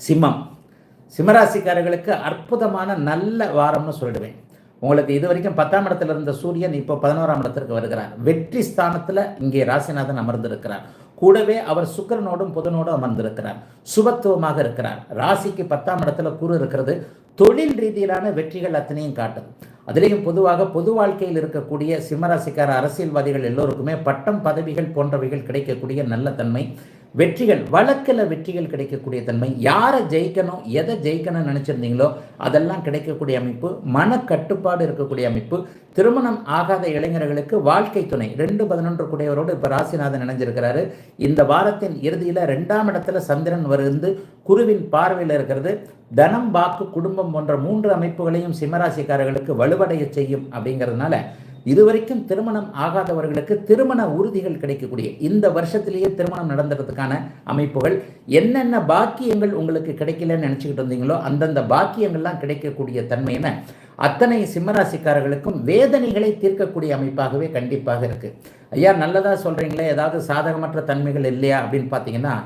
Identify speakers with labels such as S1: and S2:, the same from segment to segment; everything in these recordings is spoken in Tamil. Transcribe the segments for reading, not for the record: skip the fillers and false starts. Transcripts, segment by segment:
S1: சிம்மம், சிம்மராசிக்காரர்களுக்கு அற்புதமான நல்ல வாரம்னு சொல்லிடுவேன். உங்களுக்கு இது வரைக்கும் 10ஆம் இடத்துல இருந்த சூரியன் இப்போ 11ஆம் இடத்திற்கு வருகிறார். வெற்றி ஸ்தானத்தில் இங்கே ராசிநாதன் அமர்ந்திருக்கிறார். கூடவே அவர் சுக்கிரனோடும் புதனோடும் அமர்ந்திருக்கிறார். சுபத்துவமாக இருக்கிறார். ராசிக்கு 10ஆம் இடத்துல குரு இருக்கிறது. தொழில் ரீதியிலான வெற்றிகள் அத்தனையும் காட்டுது. அதிலேயும் பொதுவாக பொது வாழ்க்கையில் இருக்கக்கூடிய சிம்மராசிக்கார அரசியல்வாதிகள் எல்லோருக்குமே பட்டம் பதவிகள் போன்றவைகள் கிடைக்கக்கூடிய நல்ல தன்மை, வெற்றிகள் வழக்கில் வெற்றிகள் கிடைக்கக்கூடிய தன்மை, யாரை ஜெயிக்கணும் எதை ஜெயிக்கணும்னு நினச்சிருந்தீங்களோ அதெல்லாம் கிடைக்கக்கூடிய அமைப்பு, மனக்கட்டுப்பாடு இருக்கக்கூடிய அமைப்பு, திருமணம் ஆகாத இளைஞர்களுக்கு வாழ்க்கை துணை 2-11 கூடியவரோடு இப்போ ராசிநாதன் இணைஞ்சிருக்கிறாரு. இந்த வாரத்தின் இறுதியில் 2ஆம் இடத்துல சந்திரன் வந்து குருவின் பார்வையில் இருக்கிறது. தனம், வாக்கு, குடும்பம் போன்ற 3 அமைப்புகளையும் சிம்மராசிக்காரர்களுக்கு வலுவடைய செய்யும். அப்படிங்கிறதுனால இதுவரைக்கும் திருமணம் ஆகாதவர்களுக்கு திருமண உறுதிகள் கிடைக்கக்கூடிய, இந்த வருஷத்திலேயே திருமணம் நடந்துறதுக்கான அமைப்புகள், என்னென்ன பாக்கியங்கள் உங்களுக்கு கிடைக்கலன்னு நினச்சிக்கிட்டு இருந்தீங்களோ அந்தந்த பாக்கியங்கள்லாம் கிடைக்கக்கூடிய தன்மையின அத்தனை சிம்மராசிக்காரர்களுக்கும் வேதனைகளை தீர்க்கக்கூடிய அமைப்பாகவே கண்டிப்பாக இருக்குது. ஐயா நல்லதாக சொல்கிறீங்களே, ஏதாவது சாதகமற்ற தன்மைகள் இல்லையா அப்படின்னு பார்த்தீங்கன்னா,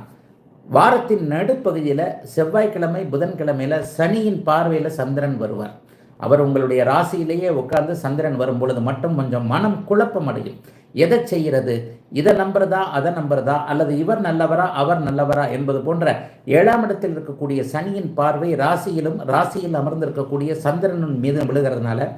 S1: வாரத்தின் நடுப்பகுதியில் செவ்வாய்க்கிழமை புதன்கிழமையில் சனியின் பார்வையில் சந்திரன் வருவார். அவர் உங்களுடைய ராசியிலேயே உட்கார்ந்து சந்திரன் வரும் பொழுது மட்டும் கொஞ்சம் மனம் குழப்பம் அடையும். எதை செய்கிறது, இதை நம்புறதா அதை நம்புறதா, அல்லது இவர் நல்லவரா அவர் நல்லவரா என்பது போன்ற 7ஆம் இடத்தில் இருக்கக்கூடிய சனியின் பார்வை ராசியில் அமர்ந்திருக்கக்கூடிய சந்திரனின் மீது விழுகிறதுனால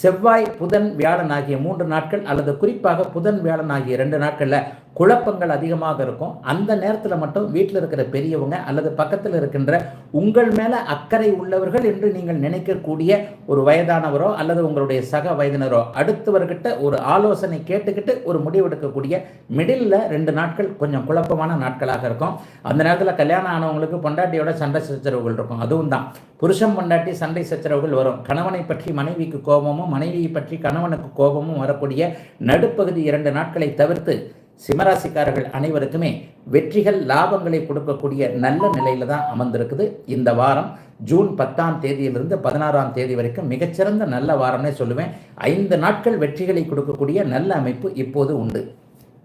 S1: செவ்வாய் புதன் வியாழன் ஆகிய 3 நாட்கள், அல்லது குறிப்பாக புதன் வியாழன் ஆகிய 2 நாட்களில் குழப்பங்கள் அதிகமாக இருக்கும். அந்த நேரத்தில் மட்டும் வீட்டில் இருக்கிற பெரியவங்க அல்லது பக்கத்தில் இருக்கின்ற உங்கள் மேலே அக்கறை உள்ளவர்கள் என்று நீங்கள் நினைக்கக்கூடிய ஒரு வயதானவரோ அல்லது உங்களுடைய சக வயதினரோ அடுத்தவர்கிட்ட ஒரு ஆலோசனை கேட்டுக்கிட்டு ஒரு முடிவெடுக்கக்கூடிய மிடில் 2 நாட்கள் கொஞ்சம் குழப்பமான நாட்களாக இருக்கும். அந்த நேரத்தில் கல்யாணம் ஆனவங்களுக்கு பொண்டாட்டியோட சண்டை சச்சரவுகள் இருக்கும். அதுவும் தான் புருஷன் பொண்டாட்டி சண்டை சச்சரவுகள் வரும். கணவனை பற்றி மனைவிக்கு கோபமும் மனைவியை பற்றி கணவனுக்கு கோபமும் வரக்கூடிய நடுப்பகுதி 2 நாட்களை தவிர்த்து சிம்மராசிக்காரர்கள் அனைவருக்குமே வெற்றிகள் லாபங்களை கொடுக்கக்கூடிய நல்ல நிலையில தான் அமர்ந்திருக்குது. இந்த வாரம் ஜூன் 10ஆம் தேதியிலிருந்து 16ஆம் தேதி வரைக்கும் மிகச்சிறந்த நல்ல வாரம்னே சொல்லுவேன். 5 நாட்கள் வெற்றிகளை கொடுக்கக்கூடிய நல்ல அமைப்பு இப்போது உண்டு.